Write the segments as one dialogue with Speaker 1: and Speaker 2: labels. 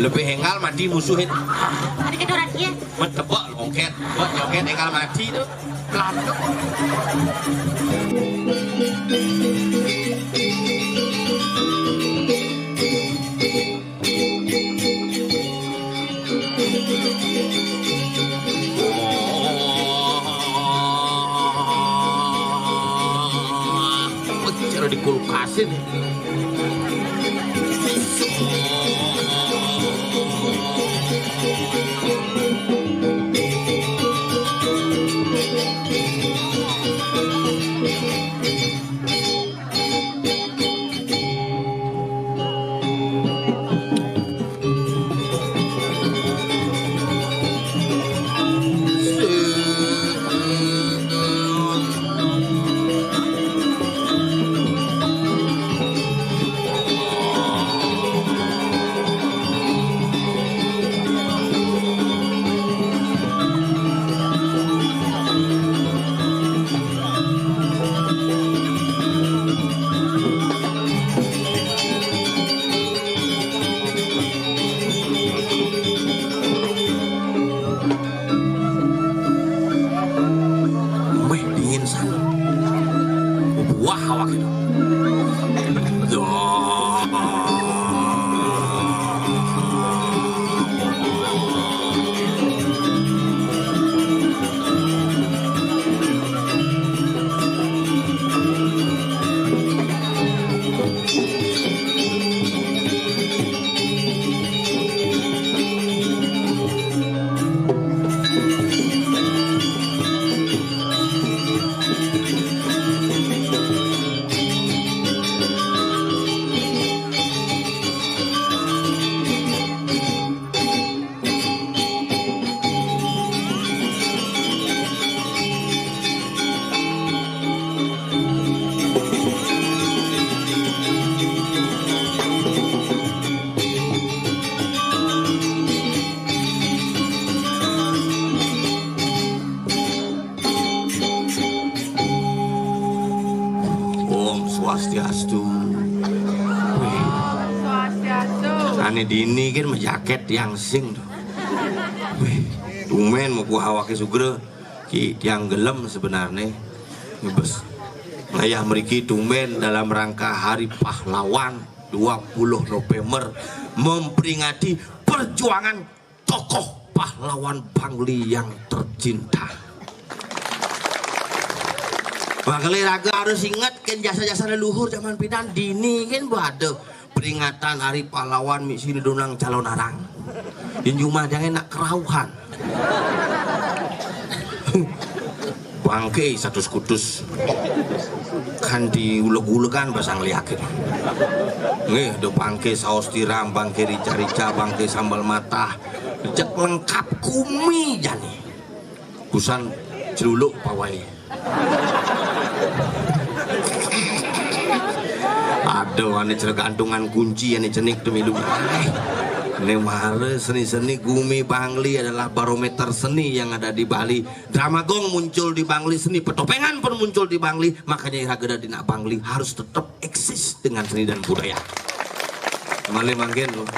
Speaker 1: Lebih hengal mati musuhin.
Speaker 2: Ada kedoran ya.
Speaker 1: Mentebak ngongket, buat joget hengal mati tuh. Pelan tuh. Cara dikulkasin. Swastiastu. Ane dini kan jaket yang sing tuh. Tumen mau gua awake sugre ki tiang gelem sebenarnya ngebes ngayah meriki tumen dalam rangka Hari Pahlawan 20 November memperingati perjuangan tokoh pahlawan Bangli yang tercinta. Bakal raga harus ingat kan jasa-jasa leluhur zaman pidan dini kan ada peringatan Hari Pahlawan misi donang calon arang. Yang cuma jangan nak kerauhan. Bangke satu skutus kan diuleg-ulegan pasang liakin. Nih do bangke saus tiram, bangke rica-rica, bangke sambal mata, cek lengkap kumi jani. Kusan celuluk pawai. Aduh, ane gantungan kunci ane cenik tuh minum. Ini mare seni-seni Gumi Bangli adalah barometer seni yang ada di Bali. Drama gong muncul di Bangli, seni petopengan pun muncul di Bangli. Makanya Irageda Dina Bangli harus tetap eksis dengan seni dan budaya. Kembali manggen loh.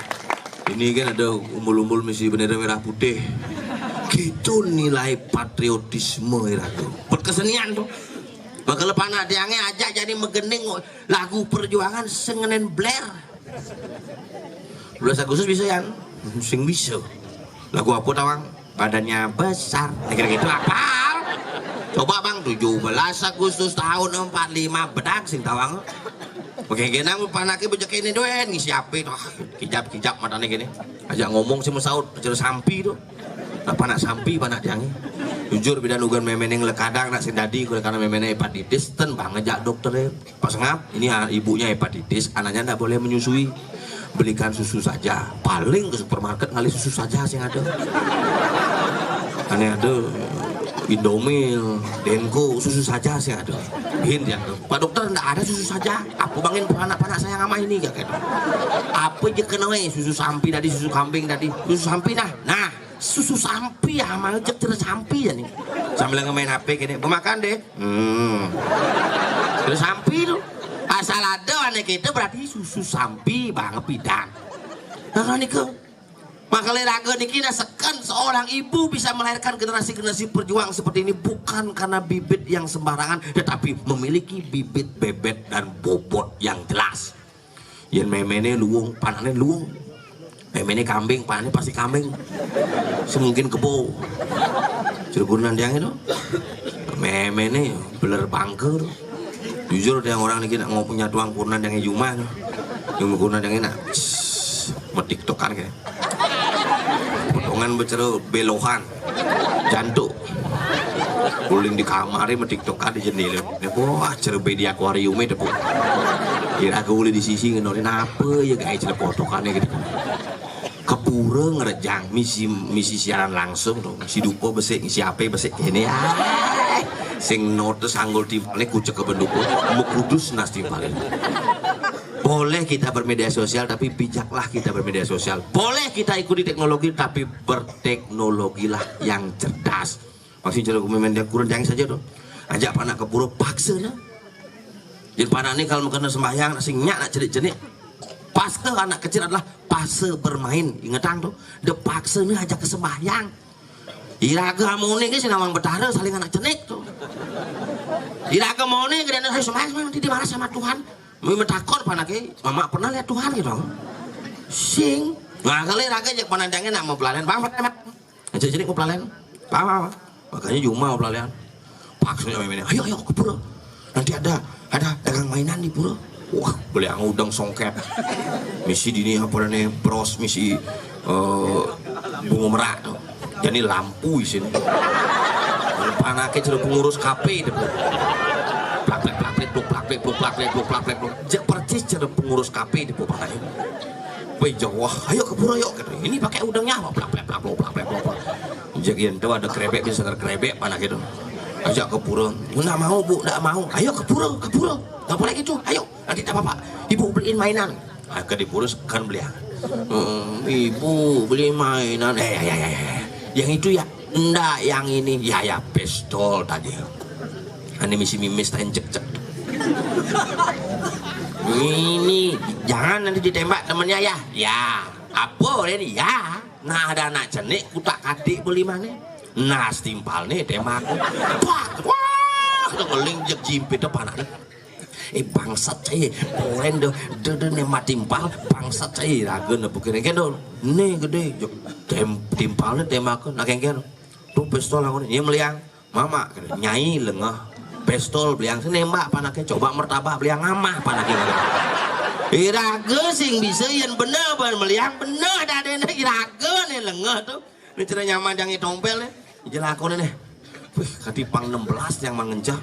Speaker 1: Ini kan ada umbul-umbul misi bendera merah putih. Gitu nilai patriotisme Irageda. Perkesenian tuh. Bakal panah diange aja jadi megening lagu perjuangan sengenen Blair. 12 Agustus bisa ya? Sing bisa. Lagu apa tawang? Badannya besar. Kira-kira gitu apa? Coba bang 17 Agustus tahun 45 bedak sing tawang. Oke gini panake bejek ini doen ngisi api tuh kijap-kijap matanya gini. Ajak ngomong sih Saud bicara sampi tuh. Nah panak sampi panak diange. Jujur bidan ugan memeneng lekadang nak sindadi karena memeneng hepatitis ten bang ngejak dokternya pas ngap ini ibunya hepatitis anaknya ndak boleh menyusui belikan susu saja paling ke supermarket ngali susu saja sih ada aneh ada Indomil Denko susu saja sih ada hint ya Pak dokter ndak ada susu saja aku bangin anak-anak saya ngama ini gak kayak apa aja kenal susu sapi tadi susu kambing tadi susu sapi nah susu sampi ya malah jek sampi ya nih sambil ngemain HP gini pemakan deh terus sampi tuh asal ada aneh kita berarti susu sampi banget pidan nah kan nih Makanya raga niki seken seorang ibu bisa melahirkan generasi-generasi berjuang seperti ini bukan karena bibit yang sembarangan, tetapi memiliki bibit bebet dan bobot yang jelas. Yang memene luwung, panane luwung. Memene kambing, panane pasti kambing. Semungkin kebo. Cirekunan yang itu. Memene beler bangker. Jujur yang orang niki nak punya tuang kunan yang Yuma. Yang kunan yang enak. Metik tokan kayak. Potongan berceru belohan jantung guling di kamar metik tokan di jendela wah cerbe di akuarium itu pun kira gue di sisi ngenorin apa ya guys cerita potongannya gitu kepura ngerejang misi siaran langsung dong si dupo besek si ape besek ini ya sing notes anggol timpalnya kucek ke benduku mau kudus nas timpalnya. Boleh kita bermedia sosial tapi bijaklah kita bermedia sosial. Boleh kita ikuti teknologi tapi berteknologilah yang cerdas. Maksudnya cara media kurang jangan saja dong. Ajak anak ke pura paksa nah. Jadi anak ini kalau kena sembahyang sing nyak nak cedik-cedik. Paksa anak kecil adalah paksa bermain. Ingatang tuh. De paksa nih ajak ke sembahyang. Iraga mone ke sinamang betara saling anak cenik tuh. Iraga mone ke dan sembahyang nanti dimarah sama Tuhan. Memang takut panake, mama pernah lihat Tuhan gitu. Sing, nah kali raga jak panandangnya nak mau pelarian, bang, jadi mau pelarian, bang, makanya Juma mau pelarian. Paksanya memang, ayo ke pura, nanti ada dagang mainan di pura. Wah, beli ang udang songket, misi dini apa nih, bros misi bunga merah tuh, jadi lampu di sini. Panake jadi pengurus KP itu. Plak percis cara pengurus KP di Popana ini. Woi Jawa, ayo ke pura yuk. Ini pakai udangnya apa? Plak. Jagian tuh ada krebek bisa krebek panak itu. Ajak ke pura. Nggak mau bu, nggak mau. Ayo ke pura. Nggak boleh gitu. Ayo, nanti tak apa-apa. Ibu beliin mainan. Ke di pura kan beli. Ibu beli mainan. Yang itu ya. Enggak, yang ini ya pistol tadi. Ini misi mimis tak cek. Ini jangan nanti ditembak temennya ya. Ya, apa ini ya? Nah ada anak cenik kutak adik beli mana? Nah setimpal nih tembak. Wah, ngeling jek jimpit depan anak. Bangsat saya, polen de nemat timpal bangsat saya ragen bukan kendo. Nih gede, timpalnya tembak nak kengkeng. Tuh pistol aku nih, meliang. Mama nyai lengah. Pistol beliang nembak panaknya coba mertabak beliang ngamah panaknya iraga sing bisa yang bener meliang bener dadenya iraga nih lengah tuh ini cara nyaman yang tompel nih jelakon nih wih katipang 16 yang mengencah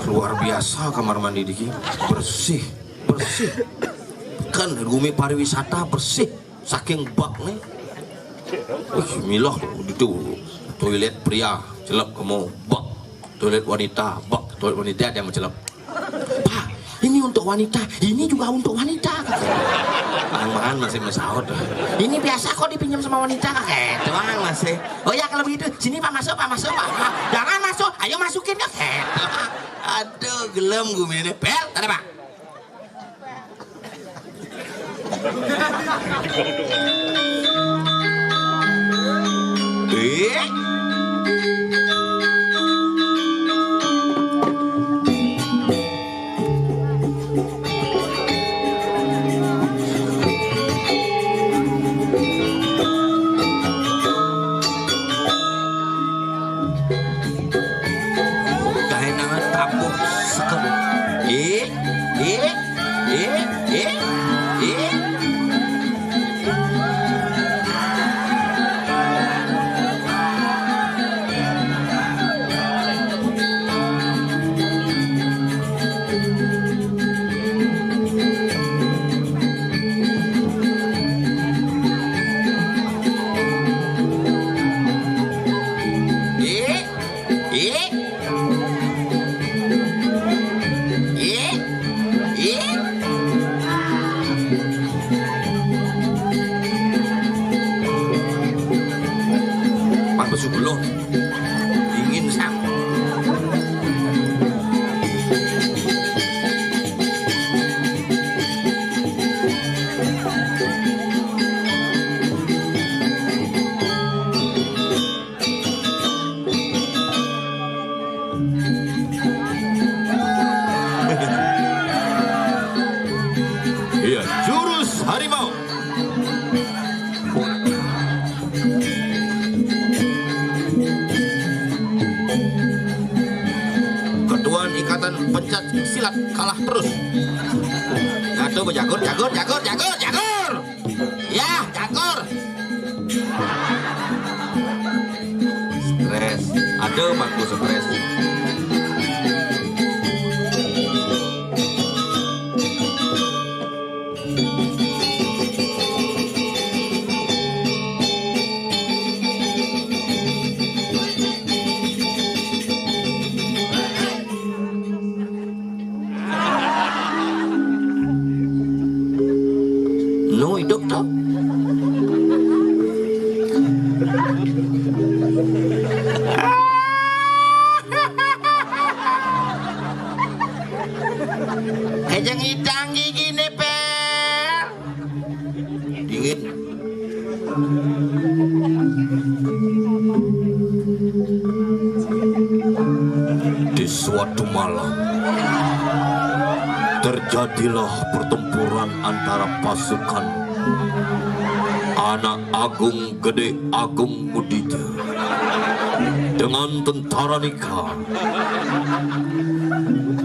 Speaker 1: luar biasa kamar mandi diki bersih kan gumi pariwisata bersih saking bak nih wih milah itu toilet pria celap kamu bak toilet wanita, toilet wanita ada yang mencelup. Pak, ini untuk wanita, ini juga untuk wanita. Bang masih mesawat. Ini biasa kok dipinjam sama wanita. Doang masih. Oh ya kalau begitu, sini Pak masuk Pak. Jangan masuk, ayo masukin ke. Aduh, gelem gue ini. Pel, ada Pak. Sebelum dingin sang dan pencak silat kalah terus. Aduh, jagur. Ya, jagur. Stres. Aduh, mangku stres. No, hidup tak? Kejang hidang gigi nih, Per. Dingin. Di suatu malam terjadilah pertempuran antara pasukan Anak Agung Gede Agung Mudita dengan tentara Nika.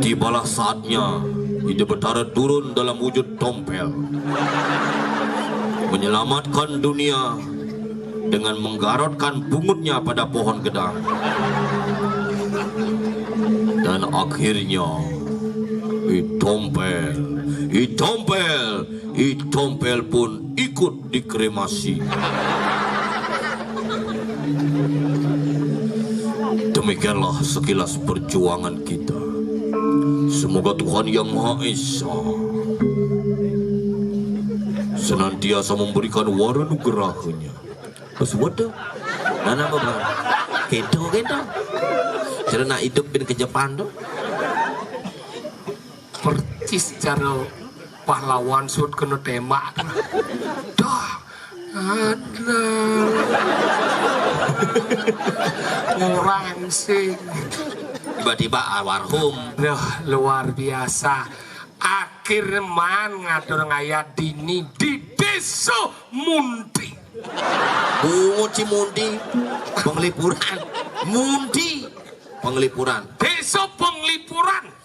Speaker 1: Tibalah saatnya Ide Betara turun dalam wujud tompel, menyelamatkan dunia dengan menggarotkan bungutnya pada pohon gedang. Dan akhirnya Itompel pun ikut dikremasi. Demikianlah sekilas perjuangan kita. Semoga Tuhan Yang Maha Esa senantiasa memberikan wara nugerahnya. Aswada, nana apa? Gitu. Cara nak hidup di ke Jepang tu.
Speaker 3: Percis cara pahlawan sud kena tembak. Dah, ada orang sing.
Speaker 1: Tiba-tiba almarhum.
Speaker 3: Nah, luar biasa. Akhir man ngatur ngayat dini di desa Mundi.
Speaker 1: Mundi, penglipuran. Mundi, penglipuran.
Speaker 3: Desa penglipuran.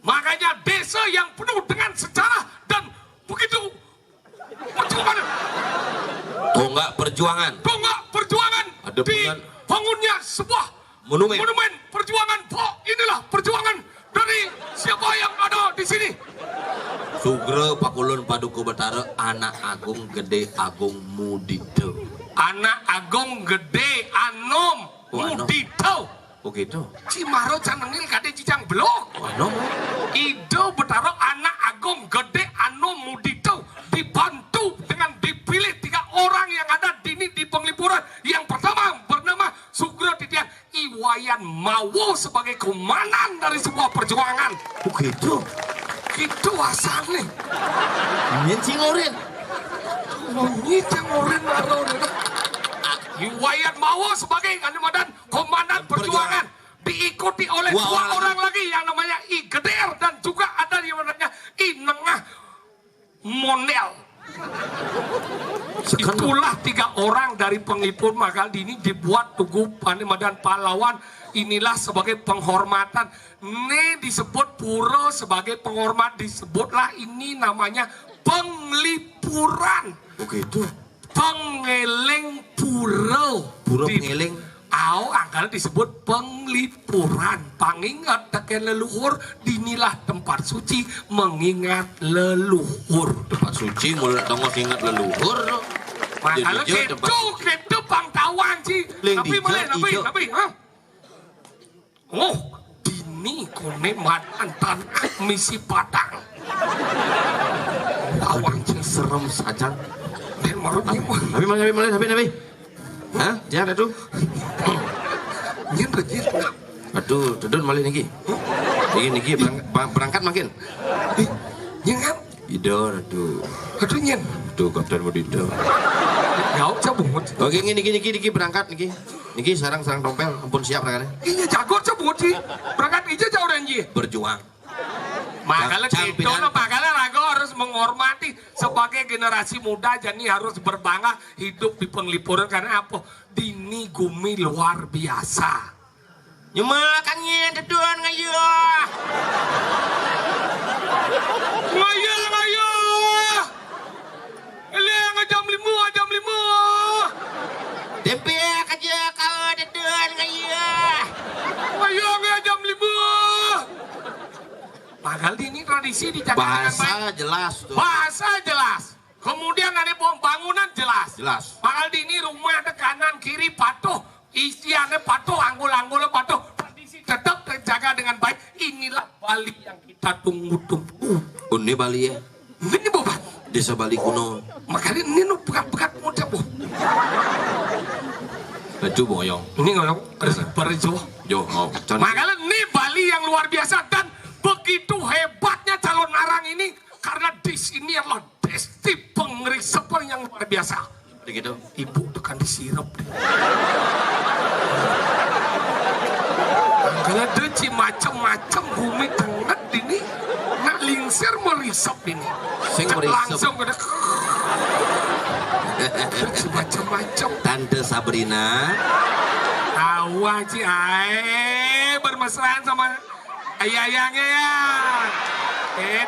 Speaker 3: Makanya desa yang penuh dengan sejarah dan begitu perjuangan.
Speaker 1: Tonggak perjuangan.
Speaker 3: Tonggak perjuangan.
Speaker 1: Ada
Speaker 3: dibangunnya sebuah
Speaker 1: monumen
Speaker 3: perjuangan. Inilah perjuangan dari siapa yang ada di sini.
Speaker 1: Sugro Pakulun Paduku Betara Anak Agung Gede Agung Mudito.
Speaker 3: Anak Agung Gede Anom Mudito.
Speaker 1: Oh gitu.
Speaker 3: Cimaro canengil kade cicang blok.
Speaker 1: Anom.
Speaker 3: Ido Betara Anak Agung Gede Anom Mudito dibantu dengan dipilih 3 orang yang ada di penglipuran. Yang pertama bernama Sugro Titian Iwayan Mawo sebagai komandan dari sebuah perjuangan.
Speaker 1: Oh gitu.
Speaker 3: Gitu asalnya.
Speaker 1: Nyencingorin.
Speaker 3: Nyencingorin narorin. Iwayan Mawo sebagai komandan perjuangan. Diikuti oleh 2 orang lagi yang namanya I Geder dan juga ada yang namanya I Nengah Mondel. Itulah 3 orang dari penglipur maka ini dibuat tugu Panemadan pahlawan. Inilah sebagai penghormatan. Ini disebut pura sebagai penghormat. Disebutlah ini namanya penglipuran.
Speaker 1: Begitu.
Speaker 3: Pengeleng pura.
Speaker 1: Pura pengeleng.
Speaker 3: Angkal disebut penglipuran. Pangingat teken leluhur. Dinilah tempat suci mengingat leluhur.
Speaker 1: Tempat suci mulai tengok ingat leluhur.
Speaker 3: Makanya itu pangtawan sih. Tapi oh, ini kone madan tanah misi Padang.
Speaker 1: Awang serem saja.
Speaker 3: Nabi.
Speaker 1: Hah? Jangan aduh.
Speaker 3: Nyen rejit.
Speaker 1: Aduh, tudun malih niki. Niki berangkat makin.
Speaker 3: Nyen kan?
Speaker 1: Ido, aduh.
Speaker 3: Aduh nyen.
Speaker 1: Tuh Kapten Mudito.
Speaker 3: Gak cabut.
Speaker 1: Oke, niki berangkat niki. Niki sarang tompel, ampun siap rekannya.
Speaker 3: Iya jago cabut sih. Berangkat aja jauh renji.
Speaker 1: Berjuang.
Speaker 3: Makanya itu makanya Rago harus menghormati sebagai generasi muda jadi harus berbangga hidup di penglipuran karena apa? Dini Gumi luar biasa.
Speaker 1: Nyemakannya deduan ngayu.
Speaker 3: Ngayu. Eleng jam 5.
Speaker 1: Tempe aja kalau deduan ngayu.
Speaker 3: Ngayu jam 5. Magal ini tradisi dijaga dengan baik.
Speaker 1: Bahasa jelas tuh.
Speaker 3: Bahasa jelas. Kemudian ada bangunan jelas.
Speaker 1: Jelas.
Speaker 3: Magal di ini rumah ada kanan kiri patuh. Isiannya patuh, anggul-anggulnya patuh. Tradisi tetap terjaga dengan baik. Inilah Bali yang kita tunggu-tunggu.
Speaker 1: Ini Bali ya.
Speaker 3: Ini bobat.
Speaker 1: Desa Bali kuno.
Speaker 3: Makanya ini nu pekat-pekat muda bu.
Speaker 1: Itu boyong.
Speaker 3: Ini ngomong perjo.
Speaker 1: Yo, oh,
Speaker 3: Makanya ini Bali yang luar biasa dan begitu hebatnya calon arang ini karena di sini adalah desti pengerisepan yang luar biasa.
Speaker 1: Begitu.
Speaker 3: Ibu tekan disirap. Kalau deci macam-macam bumi tengah ini nak lingsir merisap ini.
Speaker 1: Sing merisap.
Speaker 3: Langsung kena macam-macam.
Speaker 1: Tante Sabrina.
Speaker 3: Awak ci bermesraan sama ayah-ayahnya ya.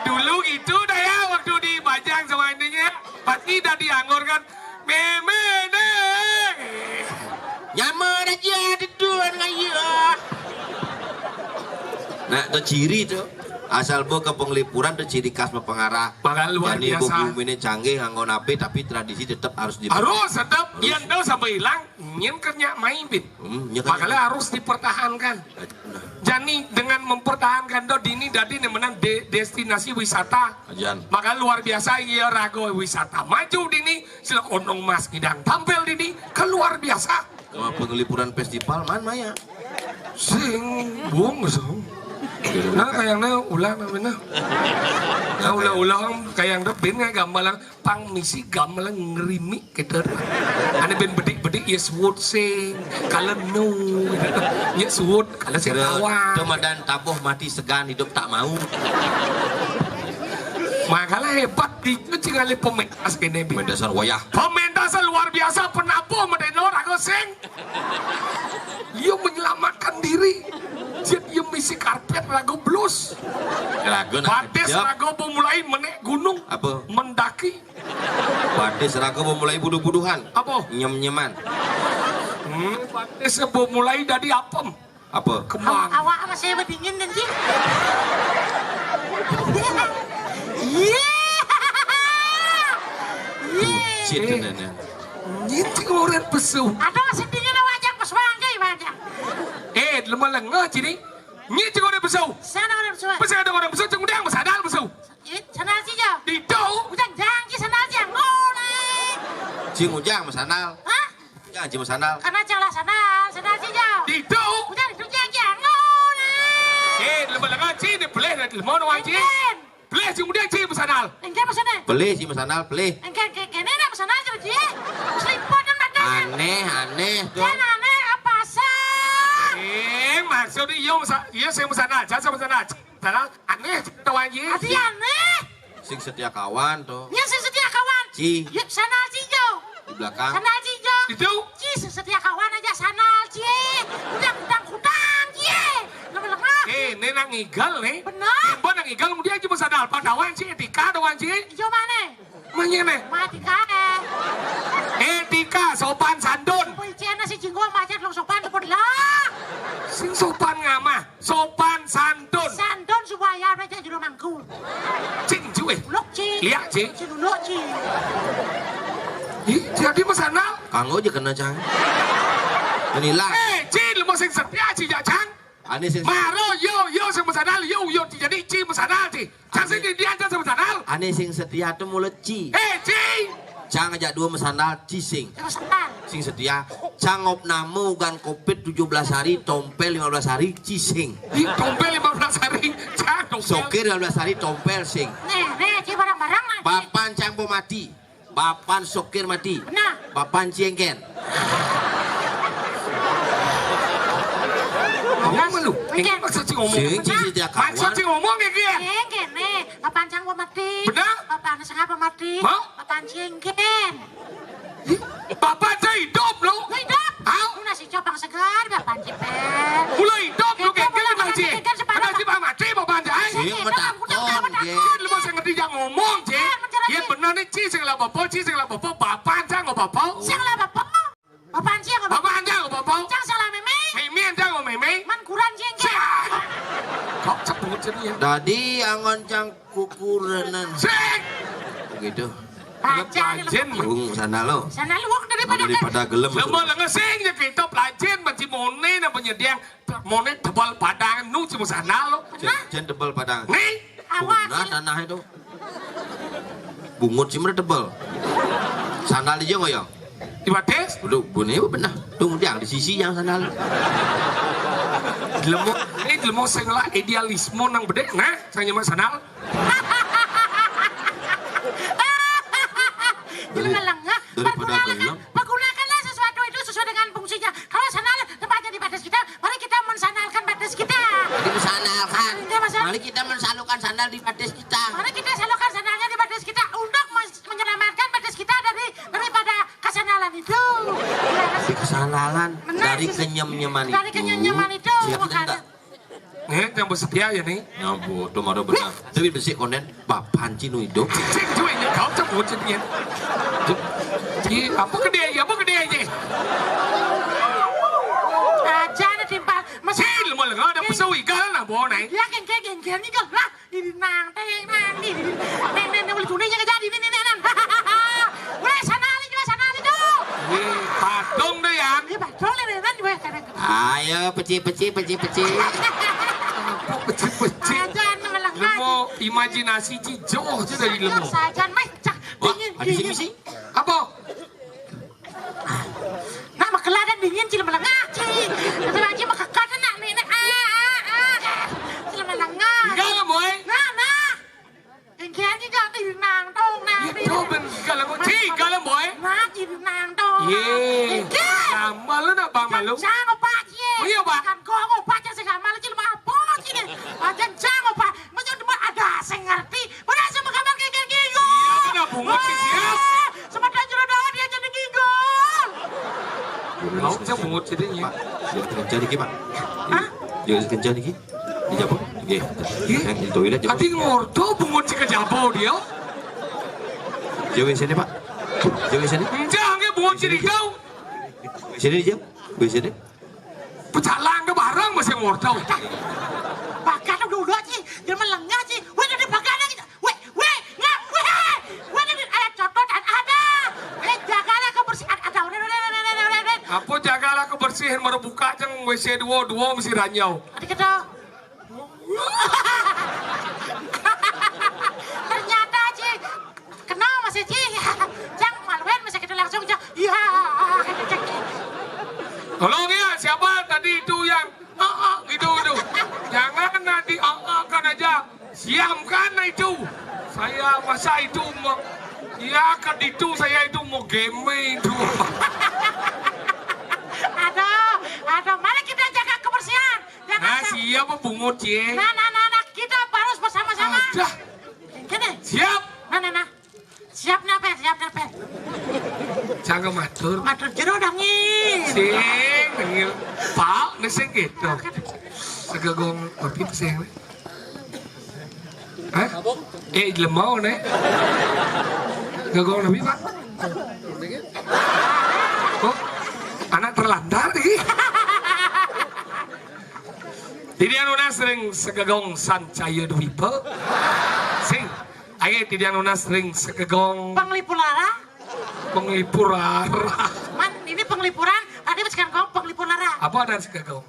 Speaker 3: Dulu itu dah ya waktu di Bajang sama ininya. Pasti dah dianggur kan. Meme deh.
Speaker 1: Nyaman aja deduan ngayu. Nah, itu ciri tuh. Asal bu ke penglipuran itu ciri khas pengarah.
Speaker 3: Bakal luar
Speaker 1: Jadi
Speaker 3: biasa.
Speaker 1: bumi ini canggih nganggo nape tapi tradisi tetap harus
Speaker 3: Harus tetap yang dah sampai hilang nyen kerja main bin. Makanya harus dipertahankan. Jadi dengan mempertahankan do dini dadi menang destinasi wisata.
Speaker 1: Ajan.
Speaker 3: Maka luar biasa iya rago wisata maju dini sila onong mas ngidang tampil dini kan luar biasa.
Speaker 1: Kalau penglipuran festival man maya.
Speaker 3: Sing buang song. Nah kayaknya ulang namanya. Nah ulang kayak ben nga gamalang pang misi gamalang ngerimi kita. Ano ben bedik yes wood sing kalau no yes wood kalau saya tawa.
Speaker 1: Kemudian tabuh mati segan hidup tak mau.
Speaker 3: Makalah hebat itu tinggal pementas kene.
Speaker 1: Mendasar wayah.
Speaker 3: Pementasan luar biasa penabuh medenor aku sing. Dia menyelamatkan diri. Dia misi karpet ragu blues. Bades ragu memulai menek gunung.
Speaker 1: Apa?
Speaker 3: Mendaki.
Speaker 1: Bades ragu memulai buduh-buduhan.
Speaker 3: Apa?
Speaker 1: Nyem-nyeman.
Speaker 3: Bades memulai dari apem.
Speaker 1: Apa?
Speaker 3: Kembang.
Speaker 2: Awak sama saya berdingin nanti.
Speaker 1: Cit nenek.
Speaker 3: Nyinting orang pesu.
Speaker 2: Ada sedihnya wajah peswanggai wajah.
Speaker 3: Lemah lengah cini. Nyinting orang pesu.
Speaker 2: Sana orang peswang.
Speaker 3: Pesu ada orang pesu. Kemudian masadal pesu.
Speaker 2: Sana aja.
Speaker 3: Dito.
Speaker 2: Ujang janji sana aja. Ngoleh.
Speaker 1: Cing ujang masanal.
Speaker 2: Hah?
Speaker 1: Ujang cing masanal.
Speaker 2: Karena jalan sana aja.
Speaker 3: Dito.
Speaker 2: Ujang itu janji. Ngoleh.
Speaker 3: Lemah lengah cini. Pelih lemah orang cini. Pelih kemudian cini masadal.
Speaker 2: Engkau pesana.
Speaker 1: Pelih cing masanal pelih.
Speaker 2: Engkau kene nak pesana aja dia. Selipon dan badan.
Speaker 1: Aneh tuh.
Speaker 2: Jangan aneh apa sah.
Speaker 3: Maksudnya iya saya masadal. Jangan masadal. Masadal aneh. Tahu aja.
Speaker 2: Hati aneh.
Speaker 1: Sing setia kawan tuh.
Speaker 2: Ya setia kawan.
Speaker 1: Ci
Speaker 2: Yuk sana aja.
Speaker 1: di belakang.
Speaker 2: Sana aja.
Speaker 3: Itu.
Speaker 2: Ci setia kawan aja sana aja. Udang kudang cie. Lama-lama.
Speaker 3: Ini nang igal nih.
Speaker 2: Benar.
Speaker 3: Ibu nang igal kemudian cuma sadal. Padawan sih etika dawan sih.
Speaker 2: Ijo mana?
Speaker 3: Mana nih?
Speaker 2: Mati kae.
Speaker 3: Etika sopan santun.
Speaker 2: Polisiana si jinggong macet long sopan tepun lah.
Speaker 3: Sing sopan ngama. Sopan santun.
Speaker 2: Sandon supaya aja juru mangku.
Speaker 3: Cing cuy.
Speaker 2: Lok ci.
Speaker 3: Lihat ci.
Speaker 2: Ci dulu ci.
Speaker 3: Ih, jadi masanal.
Speaker 1: Kanggo aja kena cang. Inilah.
Speaker 3: Ci lu mau sing setia ci ya cang.
Speaker 1: Aneh sing.
Speaker 3: Maro yo sing masanal yo jadi ci masanal ci. Cang sing dia aja sing masanal.
Speaker 1: Aneh sing setia tuh mulut ci.
Speaker 3: Ci.
Speaker 1: Cang aja dua mesandal cising.
Speaker 2: Terus sandal.
Speaker 1: Sing setia. Cangop namu gan covid 17 hari tompel 15 hari cising.
Speaker 3: Di tompel 15 hari. Cang tompel.
Speaker 1: Sokir 15 hari tompel sing.
Speaker 2: Nih ci barang-barang mati.
Speaker 1: Papan cangpo mati. Papan sokir mati.
Speaker 2: Benar.
Speaker 1: Papan ciengken.
Speaker 3: Ngomong lu.
Speaker 2: Weekend.
Speaker 3: Maksud sih ngomong.
Speaker 1: Sing ci setia
Speaker 3: Maksud sih
Speaker 1: kawan.
Speaker 3: ngomong ya kia.
Speaker 2: Kene, papan cang mati.
Speaker 3: Benar?
Speaker 2: Papan sengapa mati.
Speaker 3: Mau?
Speaker 2: Papan cengken.
Speaker 3: Bapak saya hidup lu.
Speaker 2: Hidup.
Speaker 3: Au.
Speaker 2: Lu nasi copang segar, papan cepet.
Speaker 3: Mulai hidup. tidak ngomong, Ci. Ya benar nih, Ci, sing lah bapak, Ci, sing lah bapak, bapak aja nggak bapak.
Speaker 2: Sing lah bapak. Bapak anjing nggak
Speaker 3: Bapak aja nggak bapak.
Speaker 2: Cang salah meme.
Speaker 3: Mimi aja nggak mimi.
Speaker 2: Man kurang jengkel.
Speaker 3: Kok sebut jadi ya?
Speaker 1: Tadi angon cang kukurenan.
Speaker 3: Sing.
Speaker 1: Begitu.
Speaker 3: Pelajen.
Speaker 1: Bung sana lo.
Speaker 2: Sana luang
Speaker 1: Daripada gelem.
Speaker 3: Semua lengesing ya kita pelajen macam mone na penyediaan mone tebal padang nu cuma sana lo.
Speaker 1: Jen tebal padang.
Speaker 3: Nih.
Speaker 1: Punah tanah itu. Bungut sih mereka tebal. Sandal aja nggak ya?
Speaker 3: Di bates.
Speaker 1: Udah bunyi benar. Tuh yang di sisi yang sandal.
Speaker 3: Lemo senglah idealisme nang bedek nah saya nyama sandal.
Speaker 1: Daripada gelem.
Speaker 2: Pergunakanlah sesuatu itu sesuai dengan fungsinya. Kalau sandal tempatnya di batas kita, mari kita mensanalkan batas kita.
Speaker 1: Jadi mensanalkan.
Speaker 2: Iya, Mas.
Speaker 1: Mari kita mensalurkan sandal di batas kita.
Speaker 2: Mari kita salurkan sandalnya di batas kita untuk menyelamatkan batas kita daripada kesanalan itu.
Speaker 1: Dari kesalahan,
Speaker 2: Benar,
Speaker 1: dari kenyam-nyaman itu.
Speaker 2: Dari kenyam-nyaman itu.
Speaker 1: Siap tidak?
Speaker 3: Yang bersedia ya nih.
Speaker 1: Ya bodoh, marah benar. Tapi bersih konten, bapak cinu itu.
Speaker 3: Cik cuy ini kau sebut jadi. Apa gede aja, apa gede aja.
Speaker 2: Aja ada timpal.
Speaker 3: Masih lemah lengah ada pesau ikan lah bawa naik.
Speaker 2: Ya geng ni kan lah. Ini nang teng nang ni. Neng boleh tunainya ke jadi ni nang. Boleh sanali juga sanali tu.
Speaker 3: Patung deh ya.
Speaker 2: Ni patung le nang juga kadang.
Speaker 1: Ayo, peci.
Speaker 3: Pecik-pecik.
Speaker 2: Aja nang
Speaker 3: Lemo imajinasi jauh je dari lemo.
Speaker 2: Saja mai cak dingin.
Speaker 1: Ada sini.
Speaker 3: Apa?
Speaker 2: Nak makelah dan dingin cila melengah ci. Nanti lagi makakak nak ni. Cila melengah.
Speaker 3: Enggak lah boy.
Speaker 2: Nah. Engkau ni dah di nang dong nang.
Speaker 3: Itu bengal lah boy. Enggak lah boy.
Speaker 2: Nah di nang dong.
Speaker 3: Ye. Sama lu nak bang malu.
Speaker 2: Jangan opak ye.
Speaker 3: Oh iya pak.
Speaker 2: Kan kau opak jangan segala cila apa cini. Jangan opak. Macam ada saya ngerti. Mana semua kabar kayak gitu.
Speaker 3: Iya kena bunga siap.
Speaker 2: Semua jero dawa dia jadi gigol.
Speaker 3: Kau macam bungut jadinya.
Speaker 1: Dia kencang dikit, Pak.
Speaker 2: Hah?
Speaker 1: Dia kencang dikit. Dia jabut. Oke. Yang di toilet jabut.
Speaker 3: Ati ngorto bungut si kejabau dia.
Speaker 1: Jauhin sini, Pak. Jauhin sini.
Speaker 3: Jangan bungut jadi kau.
Speaker 1: Sini jauh. Sini.
Speaker 3: Pecalang ke barang masih ngorto.
Speaker 2: Bakar dulu sih, jangan melengah sih. Weh dari bakar lagi. Weh, ngap, weh dari ayat cototan ada. Jagalah kebersihan ada.
Speaker 3: Apa jagalah kebersihan merebuka jeng WC dua mesti ranyau.
Speaker 2: Adik kita. Ternyata sih, kenal masih sih. Jangan maluin masih kita langsung jangan. Iya.
Speaker 3: Tolong ya siapa tadi itu yang gitu. Jangan nanti kan aja. Siamkan itu. Saya masa itu ya kan itu saya itu mau game itu.
Speaker 2: Aduh, mari kita jaga kebersihan.
Speaker 3: Nah siapa bungut ya?
Speaker 2: Nah, kita harus bersama-sama.
Speaker 3: Dah.
Speaker 2: Gini.
Speaker 3: Siap.
Speaker 2: Nah. Siap nape?
Speaker 3: Jangan matur.
Speaker 2: Matur jero dangin.
Speaker 3: Sing, dengil. Pak, neseng gitu. Segagong kopi sing. Hah? Lemau nih. Gagong nabi Pak. Oh, anak terlantar nih. Jadi anu sering segagong sancaya dwipe. Sing, ayo tidak anu sering segagong
Speaker 2: Penglipuran.
Speaker 3: penglipuran.
Speaker 2: Man, ini penglipuran. Tadi sekarang kau penglipuran.
Speaker 3: Apa ada segagong?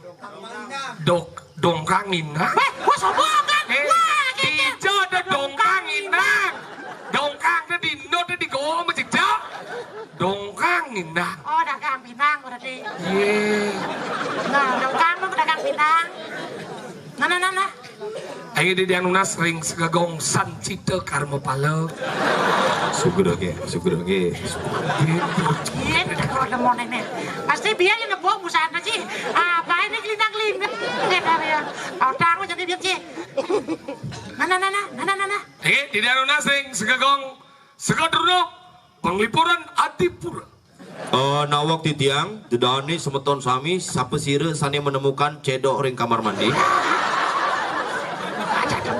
Speaker 3: Dongkangin, ha?
Speaker 2: Wah, sombong kan? Wah,
Speaker 3: Ijo ada dongkangin, ha? Dongkang di Indo di Goa macam dongkangin, ha?
Speaker 2: Oh, dagang pinang berarti.
Speaker 3: Ye.
Speaker 2: Nah, dagang lu dagang pinang. Nah.
Speaker 3: Ayo di anu sering segagong sancita karma pala.
Speaker 1: Syukur oke.
Speaker 2: Iya, kalau ada mau nenek. Pasti biar yang nebok busana sih. Apa ini gelindang-gelindang? Ya. Kau tahu jadi dia sih. Nah.
Speaker 3: Ayo di anu sering segagong segadurno penglipuran Adipura.
Speaker 1: Nawak di tiang, dedani semeton sami, sapa sire sani menemukan cedok ring kamar mandi.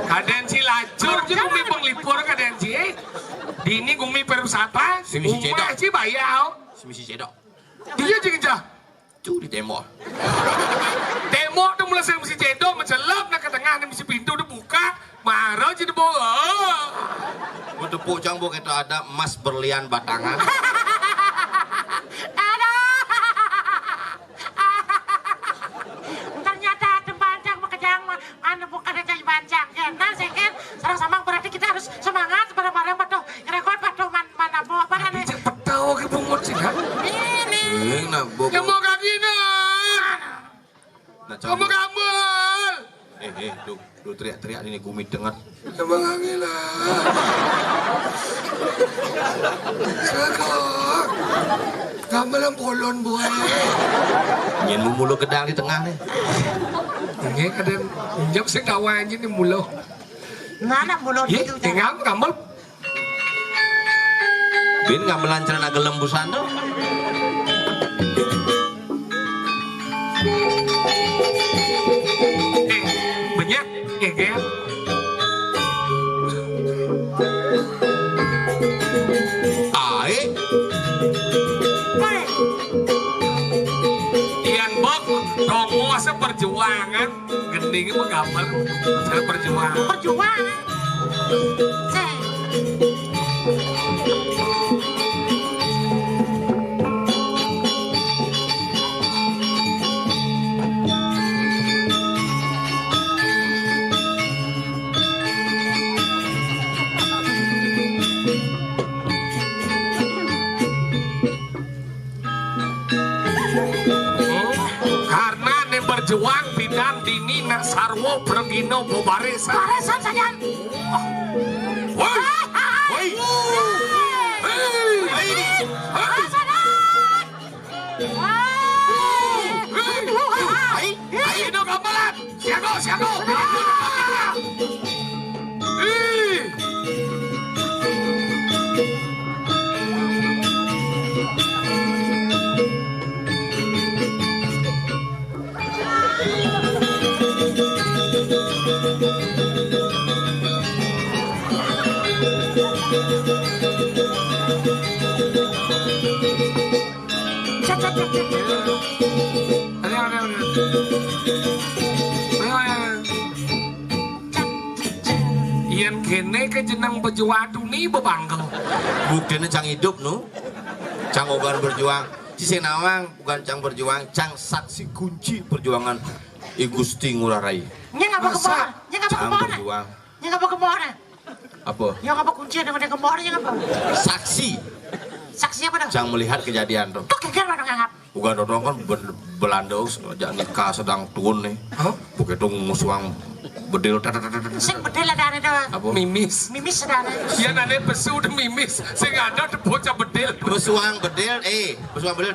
Speaker 3: Kaden si lacur je bumi penglipur kaden Dini gumi perwisata,
Speaker 1: Si misi cedok.
Speaker 3: umah sih bayar.
Speaker 1: Si misi cedok.
Speaker 3: Dia juga
Speaker 1: Cu di tembok.
Speaker 3: tembok tu mula saya mesti cedok mencelap nak ke tengah ni mesti pintu tu buka. Marah je dia bawa.
Speaker 1: Bertepuk cang bo kita ada emas berlian batangan.
Speaker 2: Ternyata ada banjang makajang mana bukan ada banjang kan? Nah, saya kan sama-sama berarti kita harus semangat bareng-bareng patuh rekod patuh mana bawa apa nih?
Speaker 3: Cepet tahu ke pungut sih kan?
Speaker 2: Ini.
Speaker 1: Nah, bo.
Speaker 3: Yang mau kaki nak.
Speaker 1: Nah,
Speaker 3: Kamu gambar.
Speaker 1: Lu teriak-teriak ini gumi dengar.
Speaker 3: Yang mau kaki lah. Sekak. Gambar yang polon buat.
Speaker 1: Nyen mulu gedang di tengah nih.
Speaker 3: Ini kadang jam sekawan je ni mula.
Speaker 2: Mana mulut
Speaker 3: Ye,
Speaker 2: itu?
Speaker 3: tengah gambar.
Speaker 1: Bin gamelan celana gelembusan tuh.
Speaker 3: Banyak. Kan?
Speaker 1: Ae,
Speaker 3: Tian Bok, Tongo seperjuangan. Gending menggambar. Saya perjuangan.
Speaker 2: Perjuangan. Saya.
Speaker 3: Karena ne berjuang bidan dini nak sarwo pergino bobaresa.
Speaker 2: Barisan saja.
Speaker 3: Woi, woi, Ayo gambaran, siago, siago. Ian kene ke jenang berjuang dunia bebangga.
Speaker 1: buktinya cang hidup nu. Cang ogan berjuang. Cisenawang bukan cang berjuang, cang saksi kunci perjuangan I Gusti Ngurah Rai.
Speaker 2: Nya ngapa ke bawah? Nya ngapa ke
Speaker 1: Cang
Speaker 2: bawah?
Speaker 1: berjuang.
Speaker 2: Nya ngapa ke bawah?
Speaker 1: Apa?
Speaker 2: Nya ngapa kunci dengan ke bawah? Nya ngapa?
Speaker 1: Saksi.
Speaker 2: Saksi apa dong?
Speaker 1: Cang melihat kejadian tuh.
Speaker 2: Tuh kira mana ngap?
Speaker 1: Bukan orang kan Belanda sejak nikah sedang turun nih.
Speaker 3: Hah?
Speaker 1: Begitu musuang bedil.
Speaker 2: Sing bedel ada itu.
Speaker 1: Apa?
Speaker 3: Mimis.
Speaker 2: Mimis ada.
Speaker 3: Ian ada pesu udah mimis. Saya ada tuh bocah bedel.
Speaker 1: Musuang bedil, musuang bedil,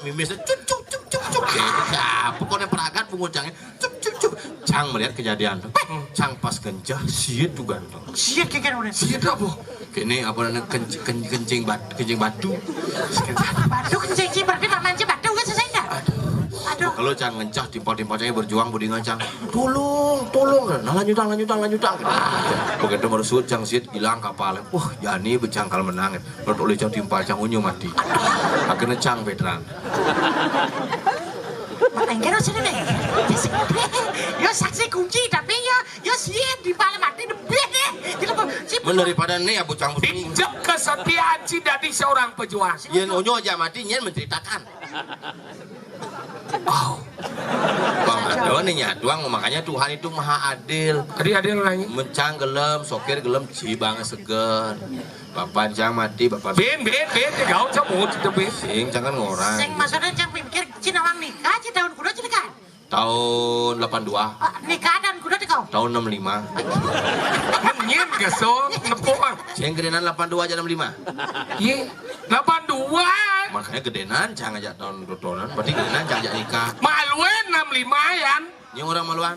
Speaker 1: mimisnya cup cup cup cup cup. Pokoknya peragat penguncangnya cup cup cup. Cang melihat kejadian tuh. Cang pas kencah, siet tuh ganteng.
Speaker 2: Siap kira udah.
Speaker 3: Siapa apa?
Speaker 1: Kini apa namanya kencing batu.
Speaker 2: Batu kencing berarti tak manci batu kan selesai dah. Aduh.
Speaker 1: Kalau cang ngencah timpal-timpal cangnya berjuang budi ngacang. Tolong. Nah lanjutang. Begitu merusut cang siet hilang kapalnya. Wah, Jani becangkal menang. Menurut oleh cang timpal cang unyu mati. Akhirnya cang veteran.
Speaker 2: Enggak usah deh. Yo saksi kunci tapi yo siap di balik mati lebih deh.
Speaker 1: Daripada nih abu cang budi.
Speaker 3: Tinjak kesetiaan si dari seorang pejuang.
Speaker 1: Yen unyu aja mati, nyen menceritakan.
Speaker 3: Wow.
Speaker 1: Bang Ado nih nyaduang, makanya Tuhan itu maha adil.
Speaker 3: Tadi ada yang nanya.
Speaker 1: Mencang gelem, sokir gelem, cibang segen. Bapak cang mati, bapak
Speaker 3: Ben, kau cabut itu ben.
Speaker 1: sing cang kan ngorang.
Speaker 2: Sing maksudnya jangan pikir Cinawang nikah aja tahun kuda jadi kan?
Speaker 1: Tahun 82,
Speaker 2: Nikah dan kuda di kau.
Speaker 1: tahun 65.
Speaker 3: Nyen gesong nepuang.
Speaker 1: Sing gedenan 82 aja 65.
Speaker 3: Ye, 82.
Speaker 1: Makanya gedenan cang aja tahun dodonan, berarti gedenan cang aja nikah.
Speaker 3: Maluen 65 yan.
Speaker 1: Yang orang maluan,